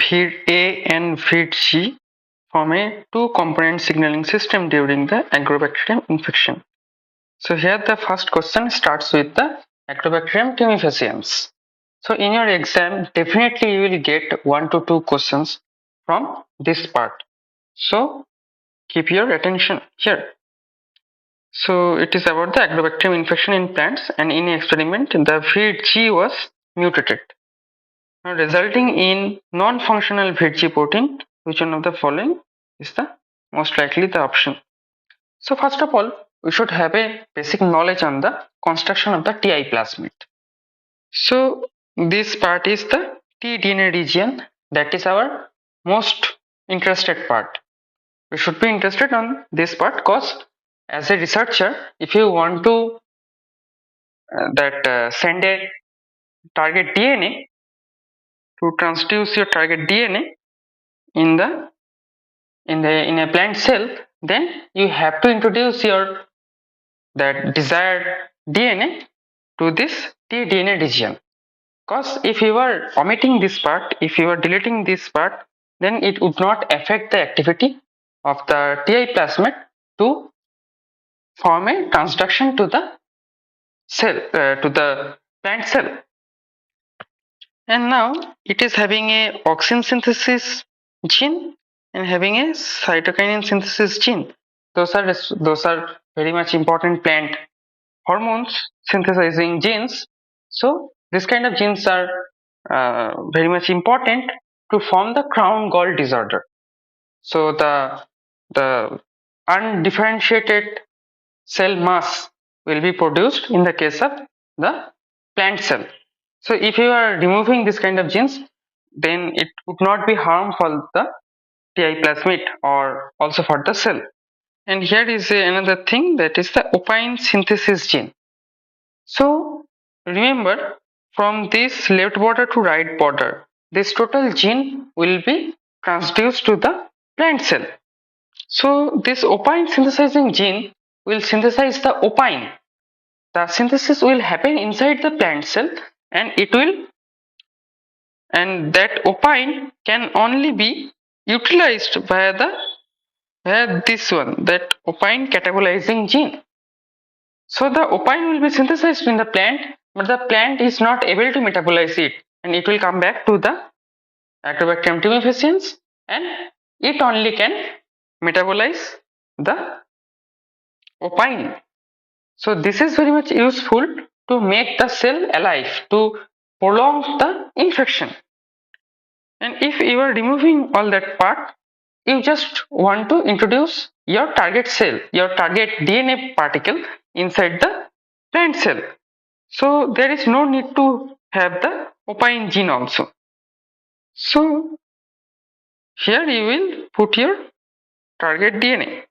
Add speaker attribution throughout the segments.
Speaker 1: feed A and feed C form a two-component signaling system during the agrobacterium infection. So here the first question starts with the Agrobacterium tumefaciens. So in your exam, definitely you will get 1 to 2 questions from this part. So keep your attention here. So it is about the Agrobacterium infection in plants, and in an experiment the feed G was mutated, resulting in non-functional feed G protein. Which one of the following is the most likely the option? So first of all, we should have a basic knowledge on the construction of the TI plasmid. So this part is the tDNA region, that is our most interested part. We should be interested on this part because as a researcher, if you want to send a target DNA to transduce your target DNA in the in a plant cell, then you have to introduce your that desired DNA to this tDNA region. Because if you are omitting this part, if you are deleting this part, then it would not affect the activity of the TI plasmid to form a transduction to the cell, to the plant cell. And now it is having a auxin synthesis gene and having a cytokinin synthesis gene. Those are very much important plant hormones synthesizing genes. So this kind of genes are very much important to form the crown gall disorder. So the undifferentiated cell mass will be produced in the case of the plant cell. So if you are removing this kind of genes, then it would not be harm for the TI plasmid or also for the cell. And here is another thing, that is the opine synthesis gene. So remember, from this left border to right border, this total gene will be transduced to the plant cell. So this opine synthesizing gene will synthesize the opine. The synthesis will happen inside the plant cell, and that opine can only be utilized via this one, that opine catabolizing gene. So the opine will be synthesized in the plant, but the plant is not able to metabolize it, and it will come back to the Agrobacterium tumefaciens, and it only can metabolize the opine. So this is very much useful to make the cell alive, to prolong the infection. And if you are removing all that part, you just want to introduce your target cell, your target DNA particle inside the plant cell. So there is no need to have the opine gene also. So here you will put your target DNA.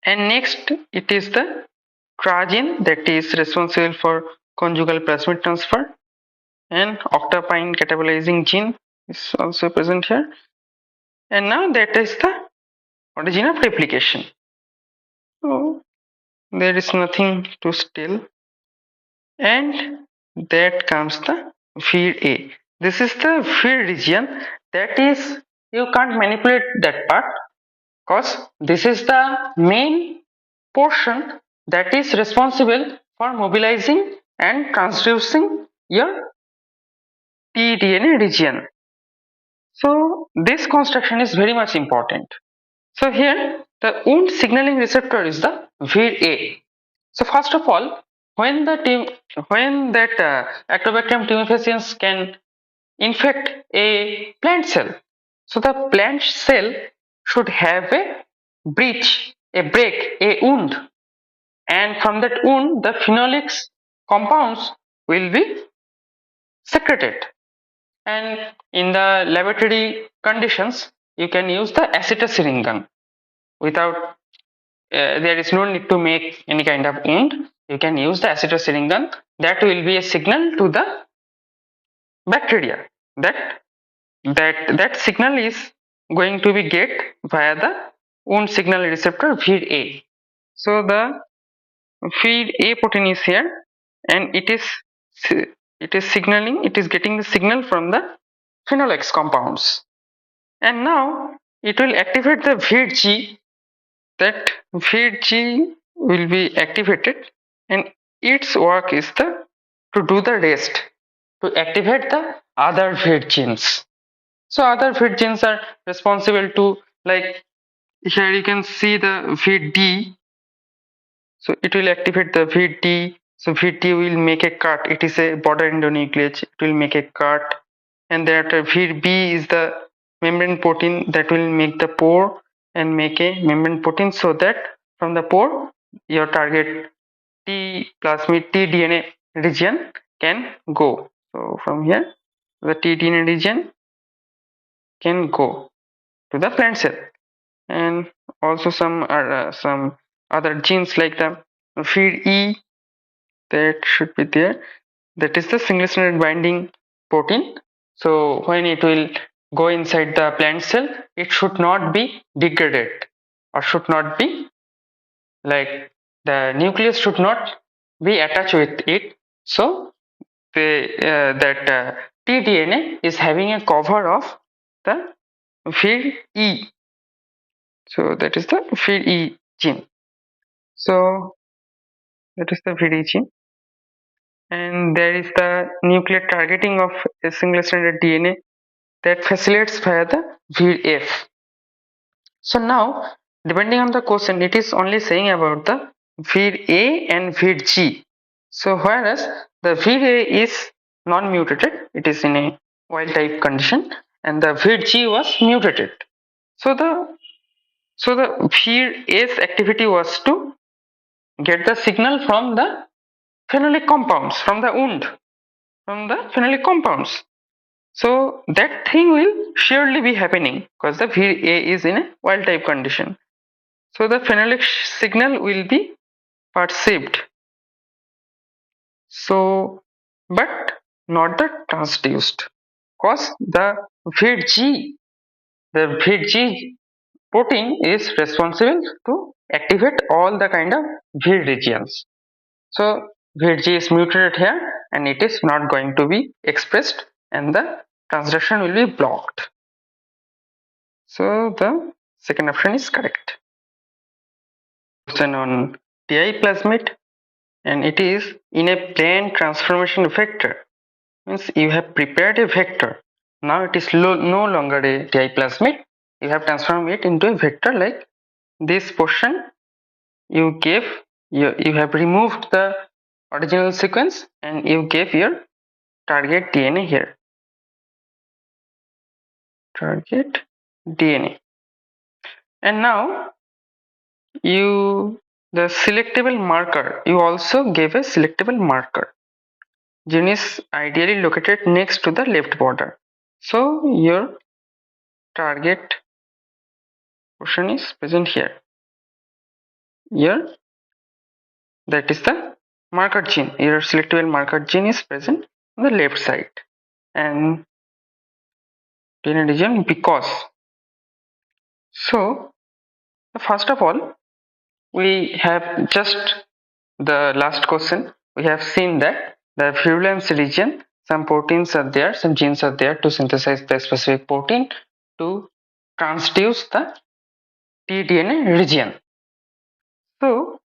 Speaker 1: And next it is the TRA gene, that is responsible for conjugal plasmid transfer, and octapine catabolizing gene is also present here. And now that is the origin of replication. So there is nothing to tell. And that comes the feed A. This is the feed region, that is, you can't manipulate that part because this is the main portion that is responsible for mobilizing and transducing your tDNA region. So this construction is very much important. So here the wound signaling receptor is the VA. So first of all, when that Agrobacterium tumefaciens can infect a plant cell, so the plant cell should have a breach, a break, a wound, and from that wound the phenolic compounds will be secreted. And in the laboratory conditions, you can use the acetylsyringan without there is no need to make any kind of wound. You can use the acetylsyringan. That will be a signal to the bacteria that signal is going to be get via the wound signal receptor feed A. So the feed A protein is here, and it is signaling. It is getting the signal from the phenol X compounds. And now it will activate the VET-G. That VET-G will be activated, and its work is to do the rest, to activate the other VET genes. So other VET genes are responsible to, like, here you can see the VET-D. So it will activate the VET-D. So VET-D will make a cut. It is a border endonuclease. It will make a cut, and thereafter VET-B is the membrane protein that will make the pore and make a membrane protein, so that from the pore your target T plasmid T DNA region can go. So from here the T DNA region can go to the plant cell, and also some other genes like the feed E, that should be there. That is the single stranded binding protein. So when it will go inside the plant cell, it should not be degraded, or should not be, like, the nucleus should not be attached with it. So that tDNA is having a cover of the feed E. So that is the feed E gene. So that is the feed E gene. And there is the nuclear targeting of a single stranded DNA that facilitates via the VF. So now, depending on the question, it is only saying about the feed A and feed G. So whereas the feed A is non-mutated, it is in a wild type condition, and the feed G was mutated. So the feed A's activity was to get the signal from the phenolic compounds, from the wound, from the phenolic compounds. So that thing will surely be happening because the VA is in a wild type condition. So the phenolic signal will be perceived. So, but not the transduced, because the VG protein is responsible to activate all the kind of V regions. So VG is mutated here, and it is not going to be expressed, and the transduction will be blocked. So the second option is correct. Question on TI plasmid, and it is in a plane transformation vector. Means you have prepared a vector. Now it is no longer a TI plasmid. You have transformed it into a vector, like this portion. You gave you have removed the original sequence and you gave your target DNA here. Target DNA. And now you the selectable marker, you also gave a selectable marker. Gene is ideally located next to the left border. So your target portion is present here. Here, that is the marker gene. Your selectable marker gene is present on the left side. And DNA region because. So first of all, we have just the last question. We have seen that the virulence region, some proteins are there, some genes are there to synthesize the specific protein to transduce the tDNA region. So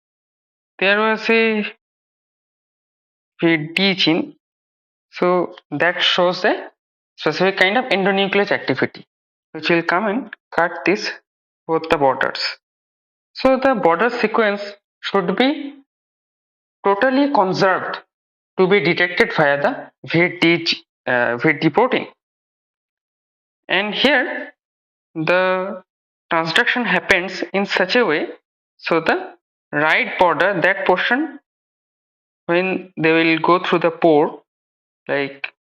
Speaker 1: there was a D gene, so that shows a specific kind of endonuclease activity, which will come and cut this both the borders. So the border sequence should be totally conserved to be detected via the VET protein. And here the transduction happens in such a way, so the right border, that portion, when they will go through the pore, like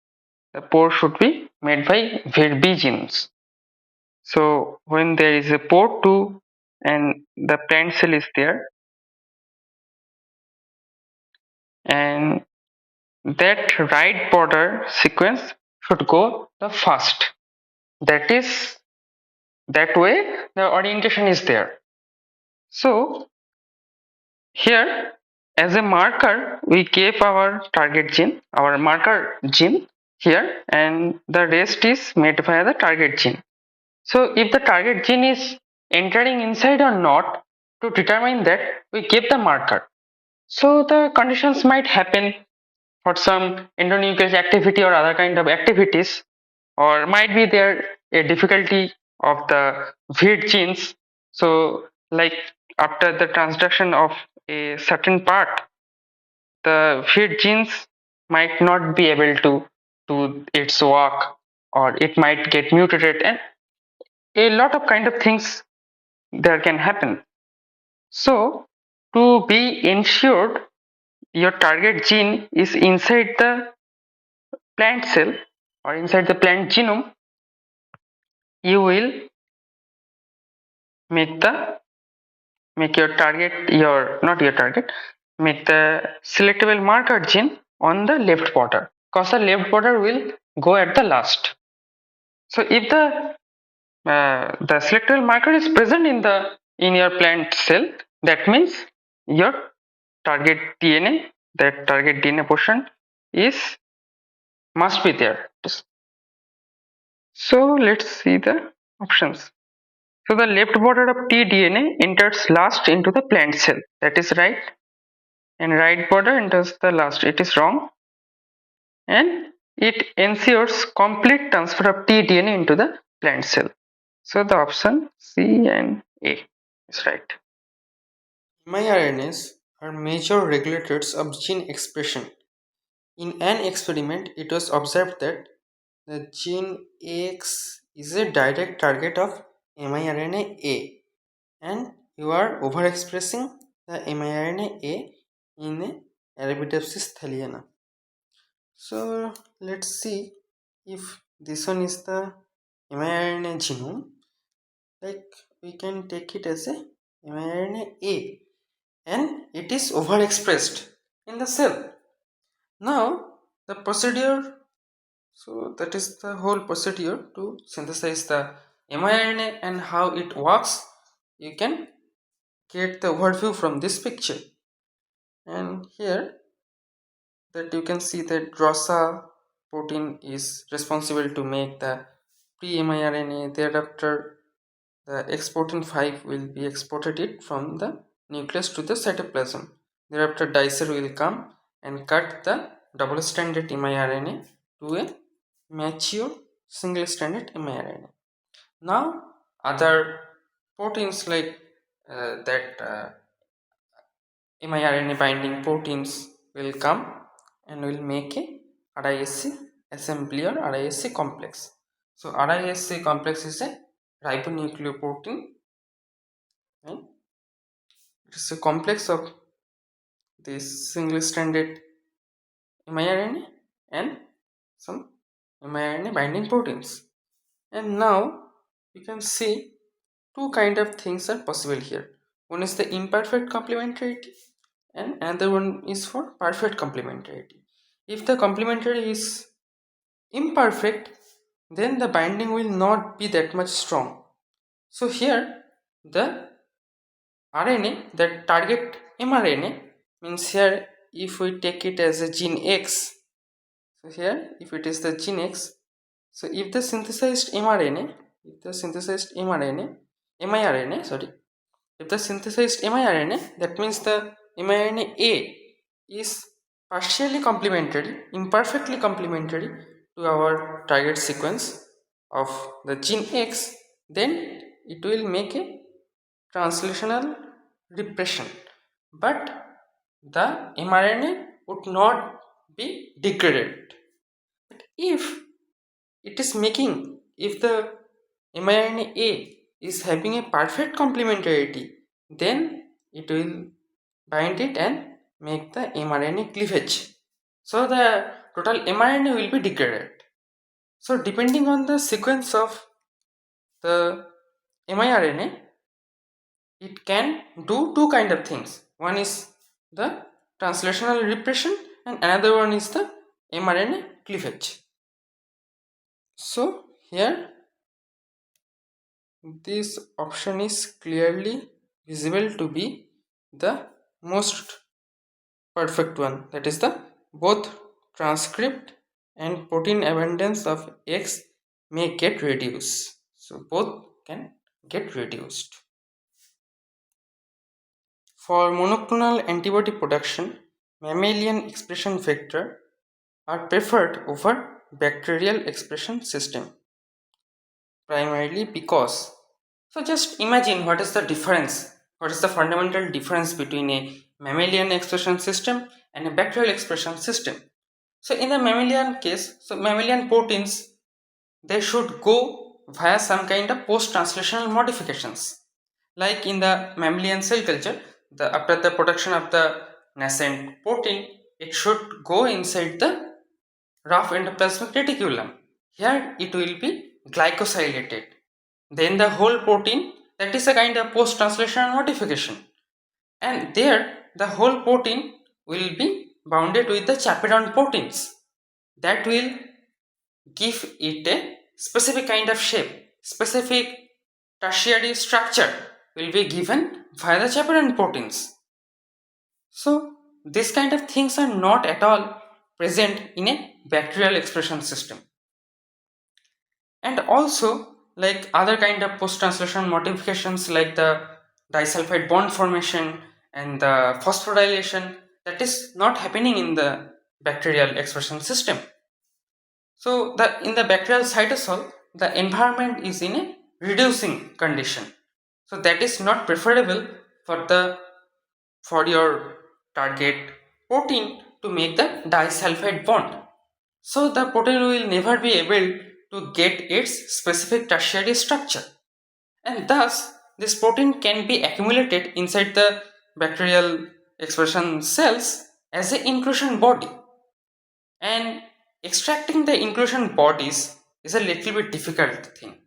Speaker 1: the pore should be made by VET genes. So when there is a pore 2 and the plant cell is there, and that right border sequence should go the first. That is, that way the orientation is there. So here, as a marker, we gave our target gene, our marker gene, here, and the rest is made via the target gene. So if the target gene is entering inside or not, to determine that, we give the marker. So the conditions might happen for some endonuclease activity or other kind of activities, or might be there a difficulty of the VID genes. So like after the transduction of a certain part, the VID genes might not be able to do its work, or it might get mutated, and a lot of kind of things there can happen. So to be ensured your target gene is inside the plant cell or inside the plant genome, you will make the make your target your not your target make the selectable marker gene on the left border, because the left border will go at the last. So if the selectable marker is present in your plant cell, that means your target DNA, that target DNA portion is must be there. So let's see the options. So the left border of tDNA enters last into the plant cell. That is right. And right border enters the last. It is wrong. And it ensures complete transfer of tDNA into the plant cell. So the option C and A is right.
Speaker 2: mRNAs are major regulators of gene expression. In an experiment, it was observed that the gene X is a direct target of miRNA A, and you are overexpressing the miRNA A in a Arabidopsis thaliana. So let's see if this one is the miRNA genome. Like we can take it as a miRNA A, and it is overexpressed in the cell. Now the procedure, so that is the whole procedure to synthesize the mRNA and how it works. You can get the overview from this picture, and here that you can see that DROSA protein is responsible to make the pre-miRNA. Thereafter the exportin 5 will be exported it from the nucleus to the cytoplasm. Thereafter dicer will come and cut the double stranded miRNA to a mature single stranded miRNA. Now other proteins like that miRNA binding proteins will come and will make a RISC assembly or RISC complex. So RISC complex is a ribonucleoprotein, and it is a complex of this single stranded miRNA and some miRNA binding proteins. And now you can see two kind of things are possible here. One is the imperfect complementarity and another one is for perfect complementarity. If the complementarity is imperfect, then the binding will not be that much strong. So here the RNA, the target mRNA, means here if we take it as a gene X, so here if it is the gene X, so if the synthesized mRNA, if the synthesized mRNA, miRNA, sorry, if the synthesized miRNA, that means the miRNA A is partially complementary, imperfectly complementary to our target sequence of the gene X, then it will make a translational repression, but the mRNA would not be degraded. But if the mRNA A is having a perfect complementarity, then it will bind it and make the mRNA cleavage. So the total mRNA will be degraded. So depending on the sequence of the miRNA, it can do two kind of things. One is the translational repression and another one is the mRNA cleavage. So here this option is clearly visible to be the most perfect one, that is the both transcript and protein abundance of X may get reduced. So both can get reduced. For monoclonal antibody production, mammalian expression vector are preferred over bacterial expression system, primarily because, so just imagine what is the difference, what is the fundamental difference between a mammalian expression system and a bacterial expression system. So in the mammalian case, so mammalian proteins, they should go via some kind of post-translational modifications. Like in the mammalian cell culture, after the production of the nascent protein, it should go inside the rough endoplasmic reticulum. Here it will be glycosylated. Then the whole protein, that is a kind of post-translational modification. And there the whole protein will be bounded with the chaperone proteins. That will give it a specific kind of shape, specific tertiary structure will be given via the chaperone proteins. So this kind of things are not at all present in a bacterial expression system. And also, like other kind of post-translational modifications like the disulfide bond formation and the phosphorylation, that is not happening in the bacterial expression system. So in the bacterial cytosol, the environment is in a reducing condition. So that is not preferable for your target protein to make the disulfide bond. So the protein will never be able to get its specific tertiary structure. And thus this protein can be accumulated inside the bacterial expression cells as an inclusion body. And extracting the inclusion bodies is a little bit difficult thing.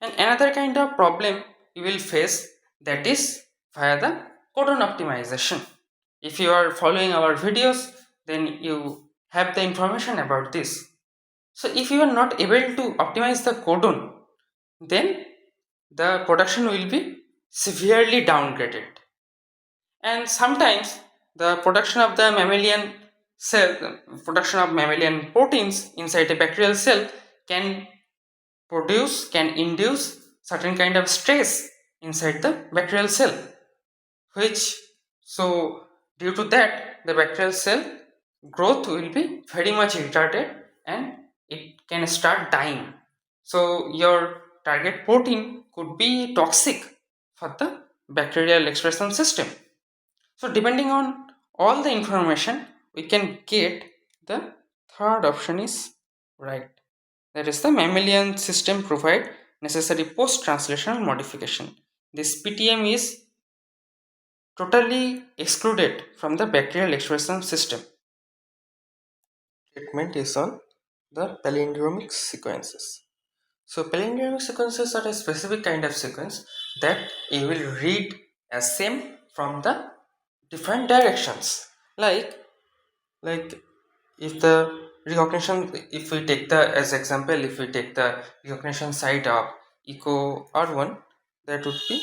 Speaker 2: And another kind of problem you will face, that is via the codon optimization. If you are following our videos, then you have the information about this. So if you are not able to optimize the codon, then the production will be severely downgraded. And sometimes the production of the mammalian cell, production of mammalian proteins inside a bacterial cell can induce certain kind of stress inside the bacterial cell, which, so due to that the bacterial cell growth will be very much retarded and it can start dying. So your target protein could be toxic for the bacterial expression system. So depending on all the information, we can get the third option is right. That is the mammalian system provide necessary post-translational modification. This PTM is totally excluded from the bacterial expression system. Statement is on the palindromic sequences. So palindromic sequences are a specific kind of sequence that you will read as same from the different directions. Like if the recognition, if we take the as example, if we take the recognition site of echo R1, that would be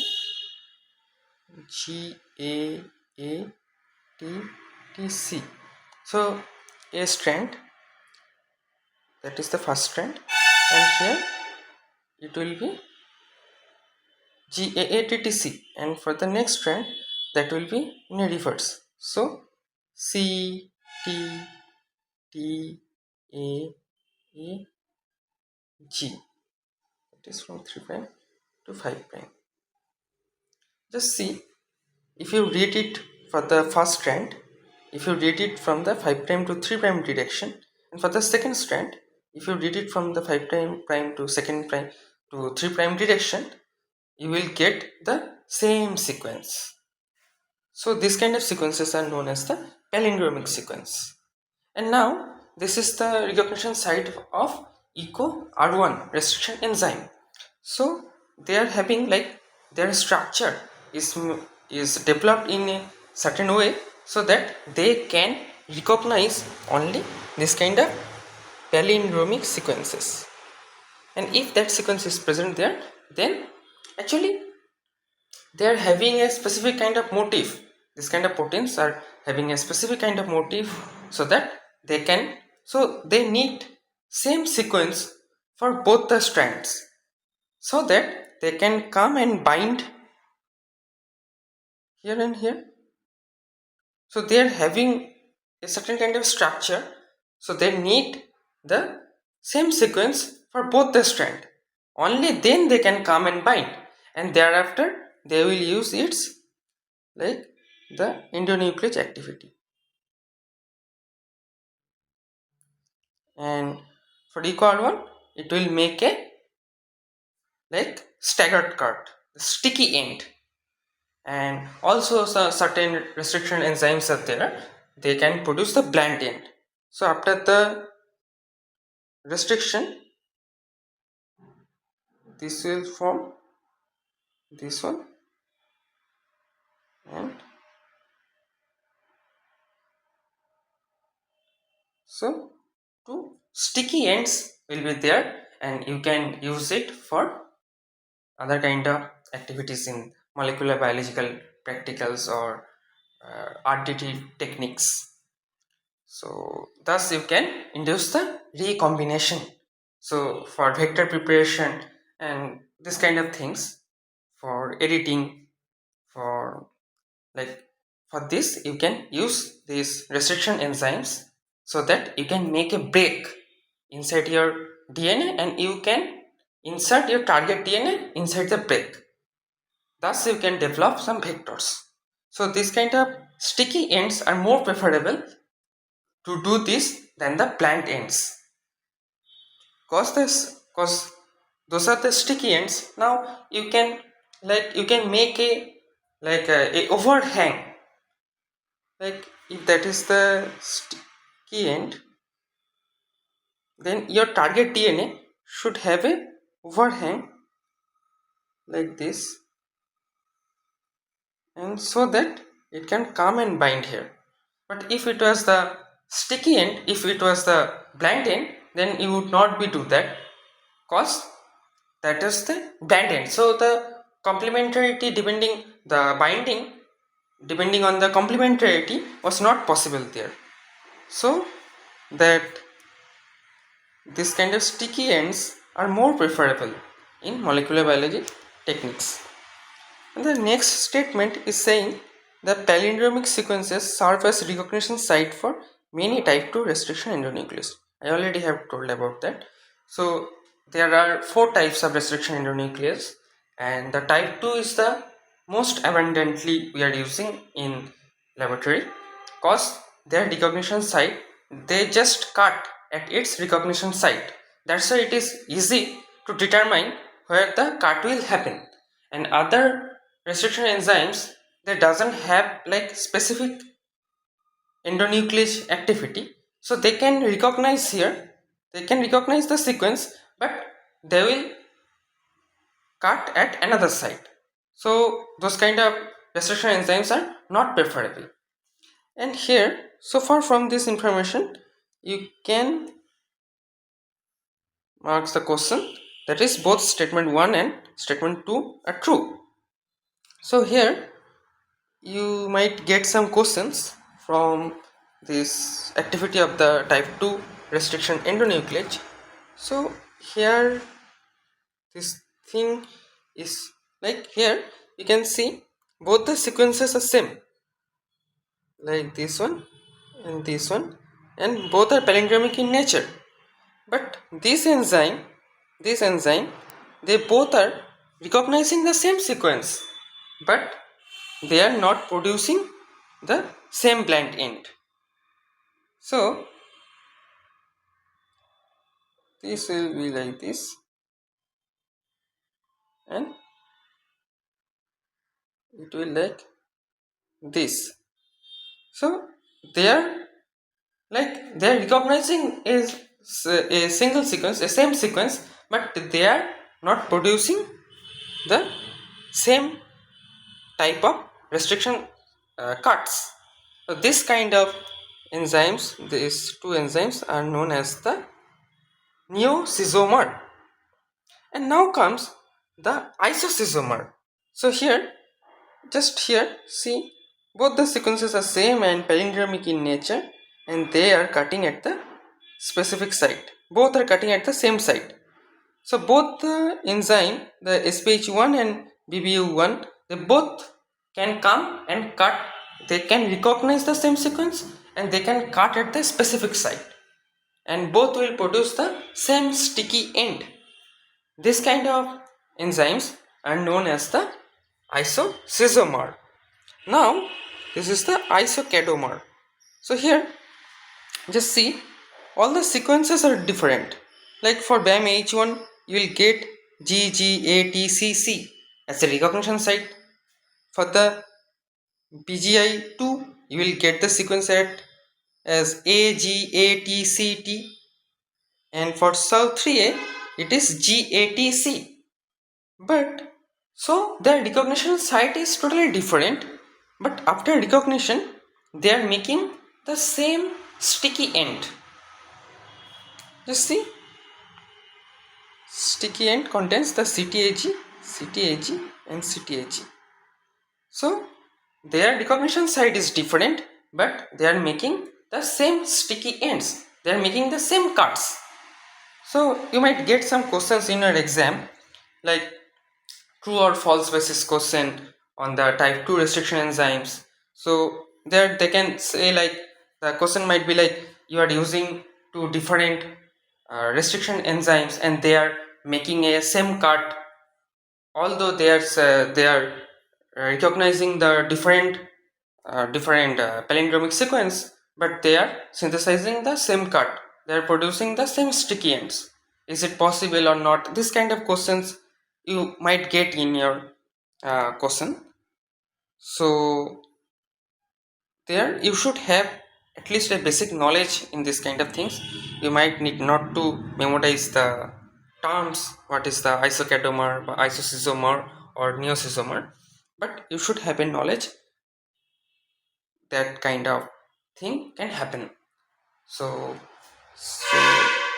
Speaker 2: GAATTC. So a strand, that is the first strand, and here it will be GAATTC, and for the next strand that will be in a reverse. So C T T A A G, that is from 3 prime to 5 prime. Just see, if you read it for the first strand, if you read it from the 5 prime to 3 prime direction, and for the second strand, if you read it from the 5 prime to second prime to 3 prime direction, you will get the same sequence. So this kind of sequences are known as the palindromic sequence. And now this is the recognition site of echo R1 restriction enzyme. So they are having, like, their structure is developed in a certain way so that they can recognize only this kind of palindromic sequences. And if that sequence is present there, then actually they are having a specific kind of motif. This kind of proteins are having a specific kind of motif so that they can So they need same sequence for both the strands so that they can come and bind here and here. So they are having a certain kind of structure, so they need the same sequence for both the strand. Only then they can come and bind, and thereafter they will use its like the endonuclease activity. And for equal one, it will make a like staggered cut, sticky end. And also certain restriction enzymes are there, they can produce the blunt end. So after the restriction, this will form this one, and so two sticky ends will be there, and you can use it for other kind of activities in molecular biological practicals or RDT techniques. So thus you can induce the recombination. So for vector preparation and this kind of things, for editing, for like for this you can use these restriction enzymes so that you can make a break inside your DNA and you can insert your target DNA inside the break. Thus you can develop some vectors. So these kind of sticky ends are more preferable to do this than the plant ends. Cause those are the sticky ends. Now you can make a a overhang. Like if that is the sticky end, then your target DNA should have a overhang like this, and so that it can come and bind here. But if it was the sticky end, if it was the blunt end, then you would not be do that, cause that is the blunt end. So the complementarity depending the binding depending on the complementarity was not possible there. So that this kind of sticky ends are more preferable in molecular biology techniques. And the next statement is saying that palindromic sequences serve as recognition site for many type 2 restriction endonuclease. I already have told about that. So there are 4 types of restriction endonuclease, and the type 2 is the most abundantly we are using in laboratory, cause their recognition site, they just cut at its recognition site. That's why it is easy to determine where the cut will happen. And other restriction enzymes, they doesn't have like specific endonuclease activity, so they can recognize here, they can recognize the sequence, but they will cut at another site. So those kind of restriction enzymes are not preferable. And here, so far from this information, you can mark the question, that is both statement 1 and statement 2 are true. So here you might get some questions from this activity of the type 2 restriction endonuclease. So here this thing is like, here you can see both the sequences are same, like this one and this one, and both are palindromic in nature. But this enzyme, they both are recognizing the same sequence, but they are not producing the same blunt end. So this will be like this, and it will like this. So they are recognizing a single sequence, a same sequence, but they are not producing the same type of restriction cuts. So this kind of enzymes, these two enzymes are known as the neoschizomer. And now comes the isochizomer. So here, just here, see, both the sequences are same and palindromic in nature, and they are cutting at the specific site. Both are cutting at the same site. So both the enzyme, the SPH1 and BBU1, they both can come and cut. They can recognize the same sequence and they can cut at the specific site, and both will produce the same sticky end. This kind of enzymes are known as the isocysomer. Now this is the isocadomer. So here just see, all the sequences are different. Like for BAM-H1 you will get GGATCC as a recognition site. For the BGI2 you will get the sequence at as AGATCT, and for SAL3A it is GATC. But so their recognition site is totally different, but after recognition they are making the same sticky end. Just see, sticky end contains the CTAG, CTAG and CTAG. So their recognition site is different, but they are making the same sticky ends. They are making the same cuts. So you might get some questions in your exam like true or false basis question on the type 2 restriction enzymes. So there they can say like, the question might be like, you are using two different restriction enzymes and they are making a same cut, although they are recognizing the different palindromic sequence, but they are synthesizing the same cut, they are producing the same sticky ends. Is it possible or not? This kind of questions you might get in your question. So there you should have at least a basic knowledge in this kind of things. You might need not to memorize the terms, what is the isocadomer, isocysomer or neocysomer, but you should have a knowledge that kind of thing can happen. So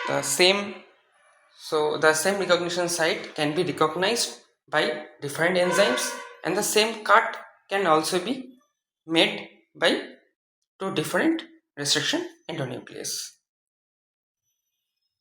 Speaker 2: the same the same recognition site can be recognized by different enzymes, and the same cut can also be made by two different restriction endonuclease.